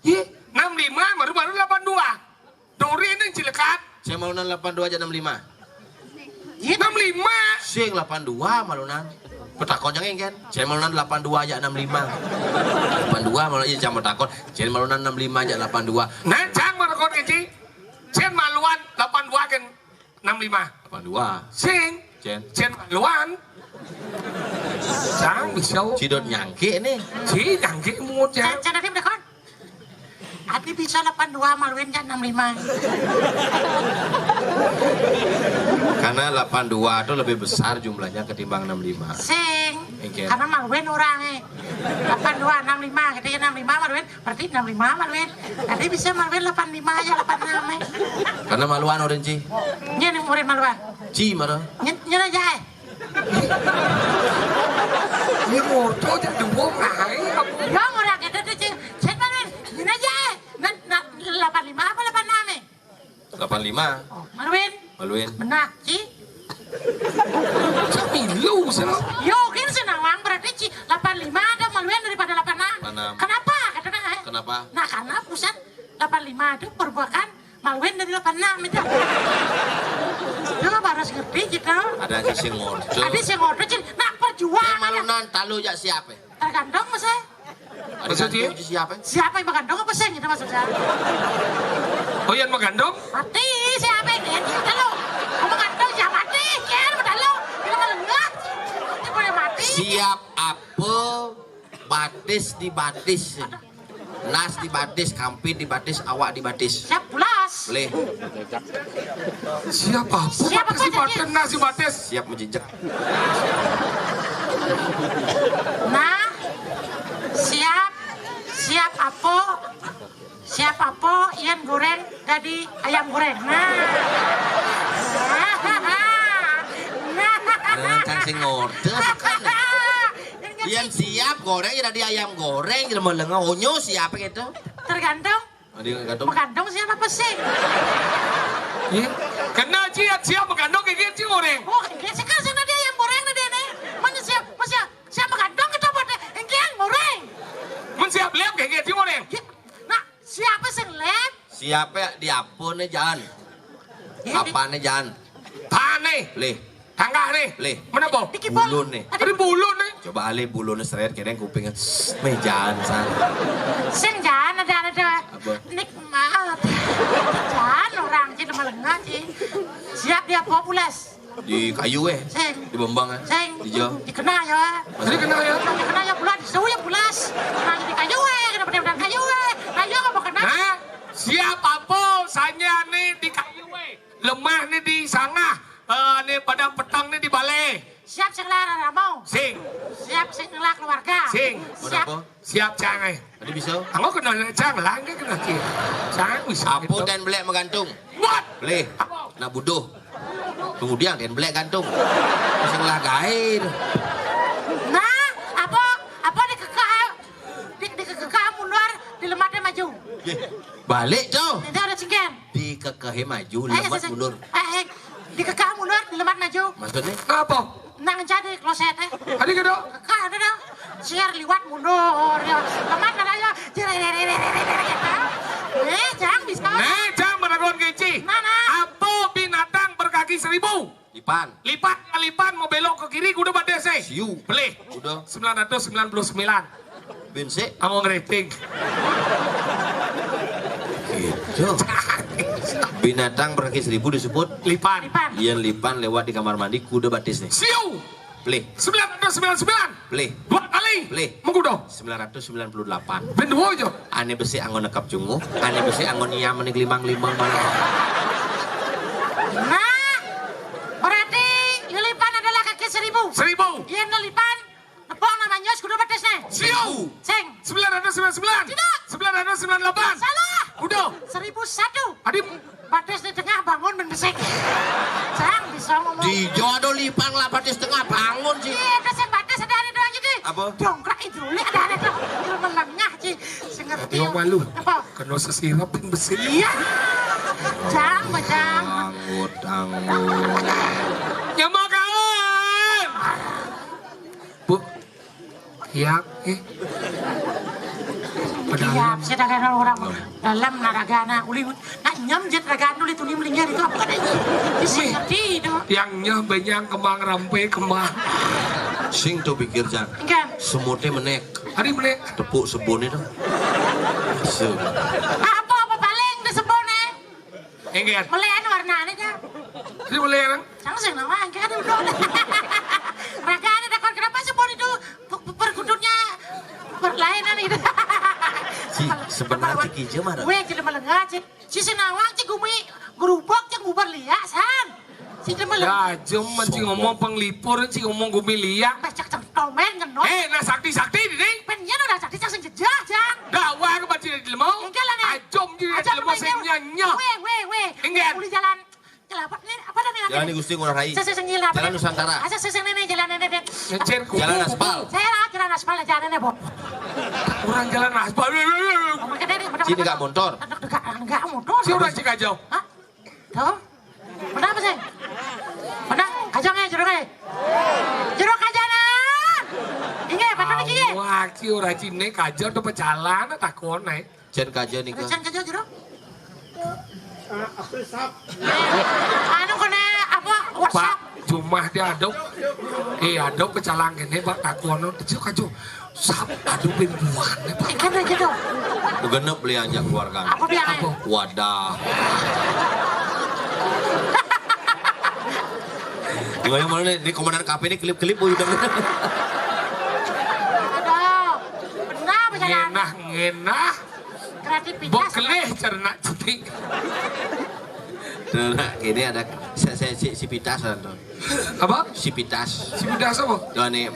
Speaker 3: Ye, 65 baru 82. Dori ini cilekat.
Speaker 1: saya malunan 82 aja 65.
Speaker 3: 65.
Speaker 1: Sing 82 malunan. Petakon yang kan, saya malunan 82 aja 65. 82 malunan aja cang petakon, saya malunan 65 aja 82.
Speaker 3: Nah, cang merekod ini. Cen maluan 82 kan. 65.
Speaker 1: 82.
Speaker 3: Sing.
Speaker 1: Cen.
Speaker 3: Cen maluan. Jangan bisa.
Speaker 1: Cidot nyangke nih.
Speaker 3: Si nyangke mut ya.
Speaker 2: Cen Adim deh kon. Ati bisa 82 maluin kan 65.
Speaker 1: Karena 82 itu lebih besar jumlahnya ketimbang 65.
Speaker 2: Sing.
Speaker 1: Engke.
Speaker 2: Karena maluin orangnya. 82 65 gitu ya 65 maluin berarti 65 maluin. Tadi bisa maluin 85 aja 86.
Speaker 1: Karena maluan orang Ci.
Speaker 2: Nya ning murid maluan.
Speaker 1: Ci mana?
Speaker 2: Nya aja.
Speaker 3: Ini motor jadi bohong ay.
Speaker 2: Ya orang kita tuh cek maluin. Nya aja. 85 apa 86?
Speaker 1: 85.
Speaker 2: Oh, maluin.
Speaker 1: Maluin.
Speaker 2: Benar, Ci.
Speaker 3: Milu sana.
Speaker 2: Yo, kan senawang berarti Ci 85 ada maluin daripada 86.
Speaker 1: 86.
Speaker 2: Kenapa? Katanya
Speaker 1: Kenapa?
Speaker 2: Nah, karena pusat 85 itu perbuatan maluin dari 86 itu. Lu nggak harus ngerti gitu.
Speaker 1: Ada sing ngorjo.
Speaker 2: Ada sih ngordo Ci. Nah, perjuangan.
Speaker 1: Malunan talu ya siapa?
Speaker 2: Tergantung mas saya.
Speaker 3: Maksudnya?
Speaker 1: Siapa?
Speaker 2: Siapa yang mengandung apa sih gitu maksud saya?
Speaker 3: Oh yang mengandung?
Speaker 2: Mati siapa yang gitu lo? Mau mengandung siapa mati? Kan betul lo? Kita melengah. Kita boleh mati.
Speaker 1: Siap apa? Batis dibatis. Nas dibatis, kampit dibatis, awak dibatis.
Speaker 2: Siap pulas.
Speaker 1: Boleh.
Speaker 3: Siapa?
Speaker 2: Siapa
Speaker 3: Batis si
Speaker 2: kau
Speaker 3: batis, nasi batis.
Speaker 1: Siap menjejak.
Speaker 2: Nah, siap apa? Siap apa? Ian goreng jadi ayam goreng. Nah.
Speaker 1: Rencang sing ngordo. Yang siap goreng jadi ayam goreng jadi melengah onyo siapa gitu?
Speaker 2: Tergantung. Mengandung siapa apa sih?
Speaker 3: Kena siap mengandung kayak gitu goreng.
Speaker 2: Oh, sekarang sana dia ayam goreng tadi nih. Mana siap mengandung kita buat yang goreng.
Speaker 3: Men siap liap kayak gitu goreng.
Speaker 2: Nah, siapa sing lem?
Speaker 1: Siapa di apa nih Jan? Apa nih Jan?
Speaker 3: Pane.
Speaker 1: Leh,
Speaker 3: Tangga nih.
Speaker 1: leh.
Speaker 3: Mana bo?
Speaker 1: Bulun nih.
Speaker 3: Ada bulu nih.
Speaker 1: Coba alih bulun seret kira kupingnya. Mejan san.
Speaker 2: Sing jangan ada.
Speaker 1: Apa?
Speaker 2: Nikmat. Jangan orang sih melengah sih. Siap dia popules.
Speaker 1: Di kayu
Speaker 2: Sing.
Speaker 1: di bembang
Speaker 2: Sing.
Speaker 1: di jo.
Speaker 2: Dikena ya.
Speaker 3: Jadi kena ya.
Speaker 2: Dikena ya bulan. Disuruh ya bulas. Nah, di kayu kena benar kayu Kayu nggak mau kena.
Speaker 3: Nah, siap apa? Sanya nih di kayu lemah nih di sangah. Nih pada petang nih di balai.
Speaker 2: Siap sing lara mau.
Speaker 3: Sing.
Speaker 2: Siap sing ngelak keluarga.
Speaker 3: Sing.
Speaker 2: Siap.
Speaker 1: Apa?
Speaker 3: Siap cangai.
Speaker 1: Tadi bisa.
Speaker 3: Aku kena cang lah, enggak kena cing. Cang bisa.
Speaker 1: Apa dan belek menggantung?
Speaker 3: What?
Speaker 1: Leh, nak buduh. Kemudian dan belek gantung. Sing lah gair.
Speaker 2: Nah, apa dikekeh mundur di lematnya maju.
Speaker 1: Balik tuh.
Speaker 2: Nanti ada cingken.
Speaker 1: Dikekehe maju, lemat mundur.
Speaker 2: Dikekeh mundur di lemat maju.
Speaker 1: Maksudnya?
Speaker 3: Apa?
Speaker 2: Nang jadi kloset
Speaker 3: Ada gitu?
Speaker 2: Kekeh ada dong. Siar liwat mundur. Lemat ada aja. Jangan bisa.
Speaker 3: Nih, cang menegon keci.
Speaker 2: Mana?
Speaker 3: Apa binatang berkaki 1000?
Speaker 1: Lipan.
Speaker 3: Lipan mau belok ke kiri, kudu pada saya.
Speaker 1: Siu.
Speaker 3: Beli.
Speaker 1: Udah.
Speaker 3: 999.
Speaker 1: Bense.
Speaker 3: Aku ngeriting.
Speaker 1: Gitu. Binatang berkaki 1000 disebut
Speaker 3: Lipan.
Speaker 1: Ian lipan lewat di kamar mandi kuda batis nih.
Speaker 3: Siu.
Speaker 1: Play.
Speaker 3: 999.
Speaker 1: Play.
Speaker 3: 2 kali.
Speaker 1: Play.
Speaker 3: Mengkudo.
Speaker 1: 998.
Speaker 3: Ben dua aja.
Speaker 1: Ane besi angon nekap cungu. Ane besi angon nyam menik limang-limang mana.
Speaker 2: Nah, berarti lipan adalah kaki 1000.
Speaker 3: 1000.
Speaker 2: Ian lipan. Nepong namanya kudu batasnya.
Speaker 3: Siu.
Speaker 2: Sing.
Speaker 3: 999.
Speaker 2: Tidak.
Speaker 3: 998.
Speaker 2: Salah.
Speaker 3: Udah.
Speaker 2: 1001.
Speaker 3: Adim.
Speaker 2: Batas di tengah bangun mendesek. Jangan bisa ngomong.
Speaker 1: Di jodoh lipan lah batis tengah bangun sih.
Speaker 2: Iya, ada yang batas ada doang jadi.
Speaker 1: Apa?
Speaker 2: Dongkrak hidrolik ada tuh. Itu melengah sih. Saya ngerti.
Speaker 3: Yang malu.
Speaker 2: Apa?
Speaker 3: Kena sesirap yang besi.
Speaker 2: Iya. Jangan.
Speaker 1: Anggut.
Speaker 3: Nyamuk kawan. Bu. Iya.
Speaker 2: Iya, saya dah orang dalam naragana uli nak nyam jet ragana uli tulim linggar itu apa katanya? Saya ngerti itu.
Speaker 3: Yangnya banyak kemang rampe kemang.
Speaker 1: Sing tuh pikir jan.
Speaker 2: Enggak.
Speaker 1: Semutnya menek.
Speaker 3: Hari menek.
Speaker 1: Tepuk sebun itu.
Speaker 2: Apa paling disebone?
Speaker 3: Enggak.
Speaker 2: Melihat warnanya kan?
Speaker 3: Di boleh kan?
Speaker 2: Jangan sih nama angka ada udah. Raga ada takut kenapa sih bon itu perkututnya berlainan itu.
Speaker 1: Sebenarnya Ciki mah ada.
Speaker 2: Weh jadi melengah cik. Si senawang cik gumi gerubak cik gubar liak san. Si jadi melengah.
Speaker 3: Ya, jom mancing ngomong penglipur, cing ngomong gumi liak.
Speaker 2: Becak cak komen ngenot.
Speaker 3: Nah sakti ini.
Speaker 2: Pengen udah sakti cak senjejah jang.
Speaker 3: Dakwah ke baca di lemau.
Speaker 2: Enggak lah nih.
Speaker 3: Ajom jadi di lemau senyanya.
Speaker 2: Weh.
Speaker 3: Enggak.
Speaker 2: Uli jalan. Jalan apa nih? Apa nih?
Speaker 1: Jalan di Gusti Ngurah Rai.
Speaker 2: Saya senggil apa?
Speaker 1: Jalan Nusantara.
Speaker 2: Asa saya ini jalan ini.
Speaker 3: Ngecer kuku.
Speaker 1: Jalan aspal.
Speaker 2: Saya lah jalan aspal jalan ini, Bob.
Speaker 3: Orang jalan aspal.
Speaker 1: Sini gak motor.
Speaker 2: Enggak motor.
Speaker 3: Si orang cik aja.
Speaker 2: Hah? Tuh. Mana apa sih? Mana? Kajangnya jeruknya. Jeruk kajanan. Ini betul nih ini.
Speaker 3: Wah, si orang cine kaja tuh pecalan tak konai.
Speaker 1: Jen kaja nih ke.
Speaker 2: Kajang jeruk. Anu kena apa?
Speaker 3: Pak,
Speaker 2: WhatsApp.
Speaker 3: cuma dia aduk. Aduk pecalang ini Pak tak kono. Kecil kajo. Sap aduk bentuan Pak.
Speaker 2: Ikan aja tuh.
Speaker 1: Genep beli aja keluarga.
Speaker 2: Apa biar?
Speaker 1: Wadah. Gimana mana nih? Ini komandan KP ini klip-klip udah.
Speaker 2: Aduh. Benar berjalan.
Speaker 3: Ngenah.
Speaker 2: Kreativitas.
Speaker 3: Bok kelih cernak cetik.
Speaker 1: Nah, ini ada si Pitas ada.
Speaker 3: Apa?
Speaker 1: Si Pitas.
Speaker 3: Si bidas apa?
Speaker 1: Nah, nih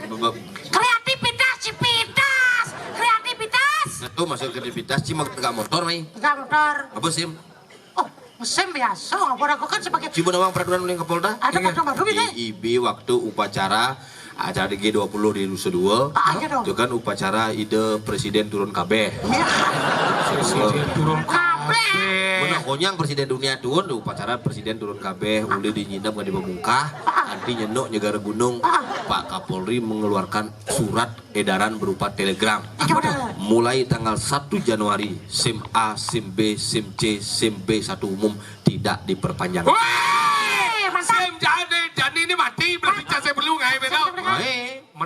Speaker 2: Kreativitas, cipitas. Kreativitas.
Speaker 1: itu masuk ke Pitas, cuma nggak motor nih.
Speaker 2: Enggak motor.
Speaker 1: Apa sih?
Speaker 2: Oh, mesin biasa. Ngapur aku kan sebagai
Speaker 1: Cuma nawang peraturan oleh Kapolda.
Speaker 2: ada motor baru ini.
Speaker 1: IB waktu upacara acara di G20 di Nusa Dua.
Speaker 2: Aja dong.
Speaker 1: Itu kan upacara ide presiden turun KB.
Speaker 2: Iya.
Speaker 3: Turun
Speaker 2: Kabeh.
Speaker 1: Mana konyang presiden dunia turun, upacara presiden turun KB, uli dinyidap nggak dibengkah, nanti nyenok nyegara gunung, Pak Kapolri mengeluarkan surat edaran berupa telegram. Mulai tanggal 1 Januari, SIM A, SIM B, SIM C, SIM B satu umum tidak diperpanjang.
Speaker 3: Wah!
Speaker 2: Mantap.
Speaker 3: Sim jadi ini mati, berarti saya perlu nggak ya bedo?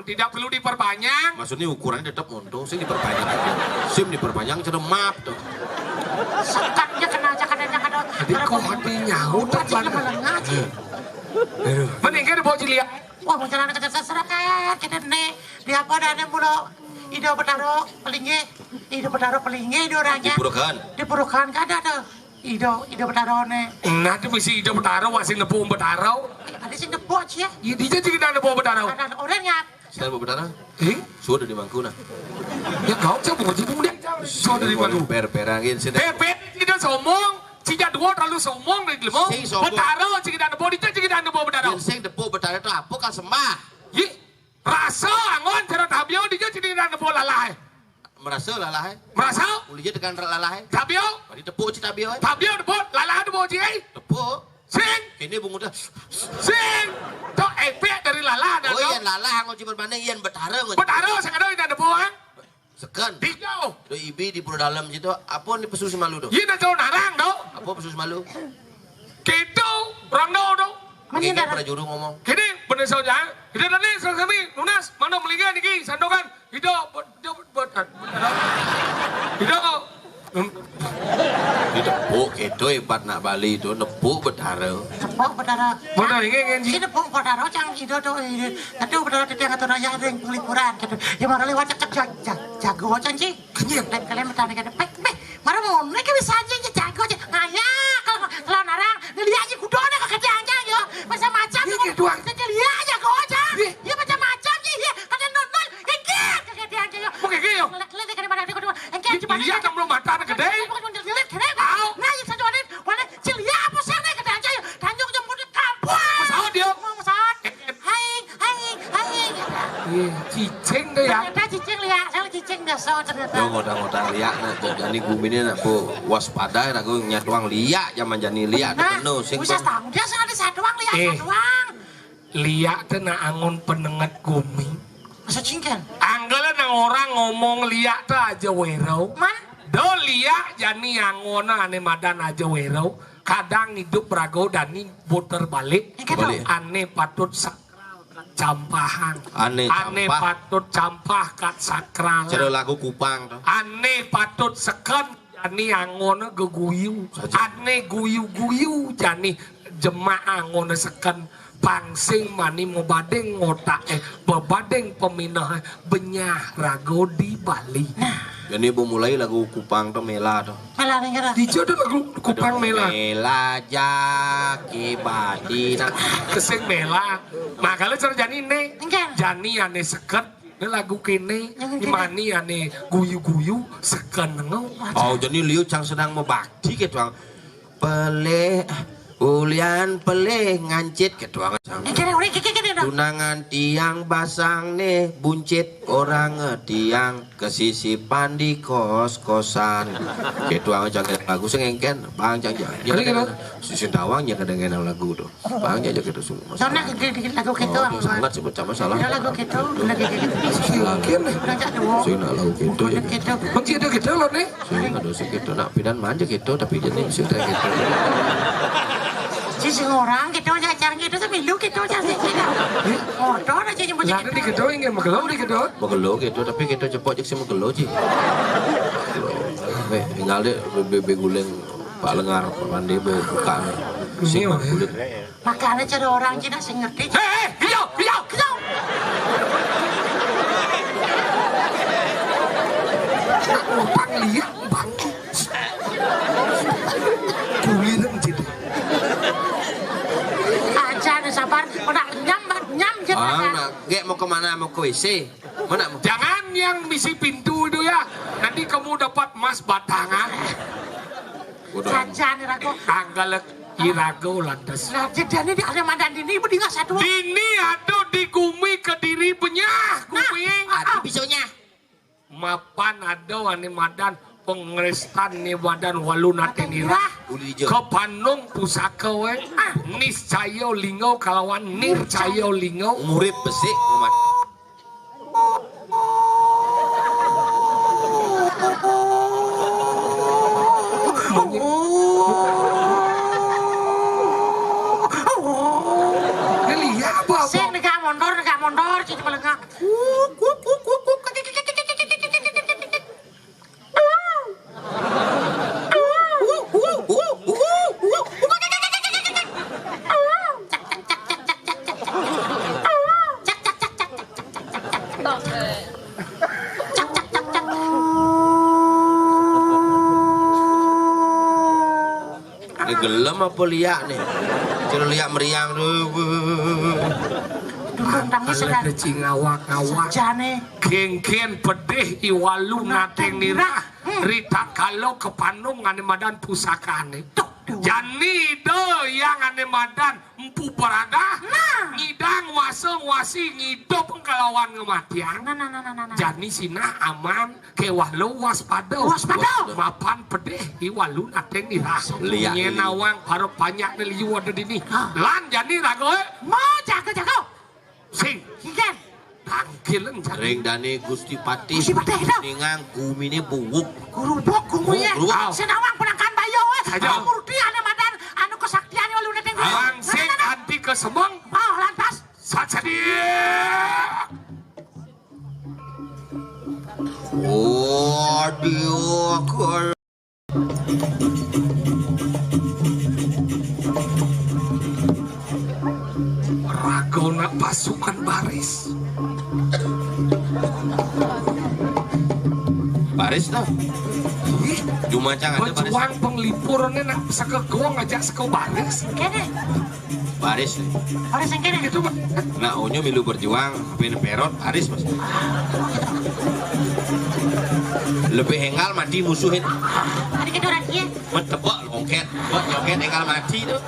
Speaker 3: Tidak perlu diperpanjang.
Speaker 1: Maksudnya ukurannya tetap untuk SIM diperpanjang aja. SIM diperpanjang cerem map tuh.
Speaker 2: Sekatnya kena aja kadang kadang.
Speaker 3: Jadi kok hati nyaut
Speaker 2: Udah
Speaker 3: tak
Speaker 2: cik melengah cik.
Speaker 3: Mending kan dibawa cilia.
Speaker 2: Wah mau jalan ke masyarakat kita nih di apa dan mulu ide betaro pelingge ide betaro pelingge ide orangnya di Purukan kan ada tuh ide betaro nih.
Speaker 3: Nah itu mesti ide betaro wasing nepung betaro.
Speaker 2: Ada sih nepok sih ya.
Speaker 3: Ya dia juga ada nepung betaro.
Speaker 2: Ada orangnya.
Speaker 1: Saya mau bertanya, sudah di Mangkuna.
Speaker 3: Ya kau coba jibung dia. Sudah di mana?
Speaker 1: Per-perangin sini.
Speaker 3: Tidak somong. Jika dua terlalu somong dari lemong. Betaro jika ada nepung dia jika ada nepung betaro.
Speaker 1: Yang sing depo bertanya itu apa kan sembah?
Speaker 3: Yi, rasa angon cara tabio dia jika ada nepung lalai.
Speaker 1: Merasa lalah.
Speaker 3: Merasa?
Speaker 1: Ulinya dengan lalah.
Speaker 3: Tabio?
Speaker 1: Tadi depo ci tabio.
Speaker 3: Tabio nepung lalai nepung jika.
Speaker 1: Depo.
Speaker 3: Sing.
Speaker 1: Ini bungu dah.
Speaker 3: Sing. Tok efek dari lala ada.
Speaker 1: Oh iya lalah ngau ciber mana ian betara ngau.
Speaker 3: Betaro sekadar tidak ada pohon.
Speaker 1: Sekan.
Speaker 3: Tiga.
Speaker 1: Do ibi di Pulau Dalam situ. Apa ni pesus malu do?
Speaker 3: Ini jauh narang do.
Speaker 1: Apa pesus malu?
Speaker 3: Gitu. Orang do.
Speaker 1: Ini kan pada juru ngomong.
Speaker 3: Kini bener saja. Kita tadi sesami lunas mana melihat niki sandokan. Hidup hidup.
Speaker 1: Di depo kedo hebat nak Bali itu nepuk betara.
Speaker 2: Nepok betaro.
Speaker 3: Mana ingin
Speaker 2: Ini nepok betaro cang ide tuh ide. Tapi betaro tidak ngatur aja ada yang pelipuran gitu. Ya mana lewat cek jago cang sih.
Speaker 3: Kenyang.
Speaker 2: Dan kalian bertanya kan pek. Mana mau mereka bisa aja jago aja. Ngaya kalau narang ngelihat aja kudone kakek aja yo. Macam-macam.
Speaker 3: Iya doang.
Speaker 2: Kita lihat aja kok aja. Ya macam-macam sih. Kata nonton engkir kakek aja yo.
Speaker 3: Oke gitu.
Speaker 2: Lihat kan mana dia engkir cuma.
Speaker 3: Iya kan belum mata anak gede.
Speaker 2: Nah, yang satu ada warna cilia apa sih nih kata aja yo. Tanjung jemput kampung.
Speaker 3: Masalah dia.
Speaker 2: Masalah. Hai.
Speaker 3: Cicing deh ya.
Speaker 2: Ternyata cicing lihat, saya cicing biasa ternyata.
Speaker 1: Yo ngodang-ngodang liak nak jadi gumine nak po waspada nak go nyatuang liak zaman jani liak penuh sing.
Speaker 2: Bisa tahu dia ada satu doang lihat satu doang.
Speaker 3: Liak tuh na angon penengat gumi.
Speaker 2: Masa cingkan?
Speaker 3: Anggalan nang orang ngomong liak tuh aja werau.
Speaker 2: Man?
Speaker 3: Do liak jani angona ane madan aja werau. Kadang hidup berago dani puter balik.
Speaker 1: Balik.
Speaker 3: Ane patut sakral kat campahan.
Speaker 1: Ane campah.
Speaker 3: patut campah kat sakral.
Speaker 1: Cara lagu kupang tuh.
Speaker 3: Ane patut seken jani angona geguyu.
Speaker 1: Saja.
Speaker 3: Ane guyu-guyu jani jemaah ngono seken pangsing mani mau badeng ngotak bebadeng peminah benyah rago di Bali.
Speaker 1: Jadi mulai lagu Kupang tuh Mela tuh.
Speaker 2: Mela nih
Speaker 3: Di jodoh lagu Kupang Mela.
Speaker 1: Mela jaki badina.
Speaker 3: Keseng Mela. Makanya cara jani ne.
Speaker 2: Enggak.
Speaker 3: Jani ane seket. Ini lagu kene. Imani ane guyu-guyu seken ngau.
Speaker 1: Oh jadi liu cang sedang mau bakti gitu. Peleh. Ulian peleh ngancit gitu. Tunangan tiang basang nih buncit orang tiang kesisipan di kos-kosan gitu aja lagu sengengken bang jangan susun tawangnya kedengeran lagu tuh bang aja gitu semua
Speaker 2: soalnya lagu gitu
Speaker 1: sangat sebut sama salah
Speaker 2: lagu gitu lagi
Speaker 1: sih nak lagu gitu ya
Speaker 3: masih ada gitu loh nih
Speaker 1: sih ada sih gitu nak pidan manja gitu tapi jadi sudah gitu
Speaker 2: sisi orang gitu aja jarang gitu tapi lu gitu aja sih gitu motor aja nyebut
Speaker 3: gitu di gitu ingin megelo di gitu
Speaker 1: megelo gitu tapi gitu cepot sih megelo sih tinggal deh bebe guleng Pak Lengar mandi buka sih kulit
Speaker 2: makanya cara orang Cina sih ngerti
Speaker 3: iyo bang lihat bang kuliran gitu
Speaker 2: sabar, udah nyam
Speaker 1: nah, gek mau kemana mau ke WC? Mana mau?
Speaker 3: Jangan yang misi pintu itu ya. Nanti kamu dapat emas batangan.
Speaker 2: Jajan irago.
Speaker 3: Anggalek irago lantas.
Speaker 2: Nah, jadi di Kalimantan ini ibu tinggal satu.
Speaker 3: Dini ada di Gumi Kediri benyah. Gumi.
Speaker 2: Ada bisonya.
Speaker 3: Mapan ada ane madan. Pengrestan nih badan waluna tenira ke Bandung pusaka we niscaya lingau kalawan nircaya lingau
Speaker 1: murid besi umat
Speaker 3: lihat apa
Speaker 2: sing negak mondor jadi melengak
Speaker 1: gelem apa liak nih kalau liak meriang
Speaker 3: ada cingawak-ngawak geng-geng pedih iwalu nateng nirah rita kalau ke Bandung ngane madan pusaka ane jani do yang ane madan empu beraga ngidang wasi ngidop pengkalawan ngematian jani sina aman ke walu waspada mapan pedih iwalu nateng nirah nyenawang parok banyak neliu ada dini lan jani rago
Speaker 2: mau jago
Speaker 3: sing
Speaker 2: higan
Speaker 3: tangkilan
Speaker 1: ring dani Gusti Patih ningang gumine buwuk
Speaker 2: gurubok gumunya senawang penangkan bayo murti ane madan anu kesaktian walu neteng
Speaker 3: langsing anti kesemong
Speaker 2: lantas
Speaker 3: sacadia
Speaker 1: aduh
Speaker 3: ragona pasukan baris
Speaker 1: tuh cuma jangan ada baris
Speaker 3: pejuang penglipurannya nak sekegong ngajak sekau baris
Speaker 2: kene
Speaker 1: baris
Speaker 2: yang kene
Speaker 3: gitu Pak
Speaker 1: nah onyo milu berjuang tapi perot baris mas lebih enggal mati musuhin
Speaker 2: ada kita orang dia
Speaker 1: mentebak loket nyoket enggal mati tuh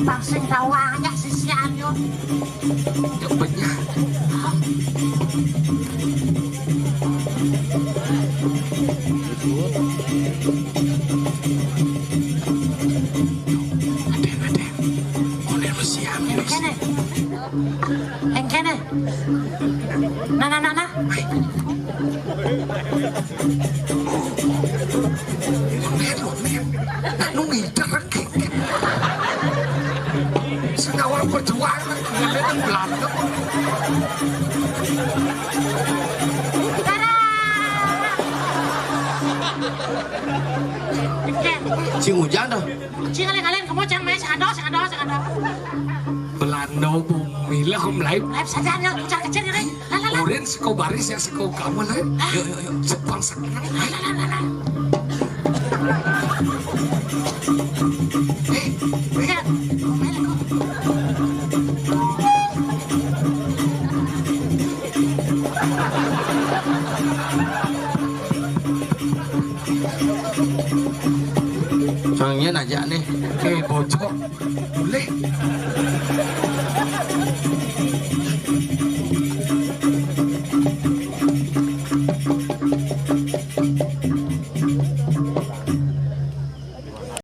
Speaker 2: pangsing rawanya sisian yo
Speaker 3: cepetnya ada oleh mesiam
Speaker 2: yang kene nah
Speaker 3: nungi terkek senawang perjuangan ngeliat Belanda
Speaker 2: Dikit.
Speaker 1: Cing hujan dah.
Speaker 2: Cing kalian kamu jangan main sekado.
Speaker 3: Belanda bumi lah lain.
Speaker 2: Live saja ya, hujan kecil ya. Lala.
Speaker 3: Oren seko baris ya seko kamu lah. Yuk. Sepang sekarang.
Speaker 2: Lihat.
Speaker 1: Soalnya aja nih.
Speaker 3: Bocor. Boleh.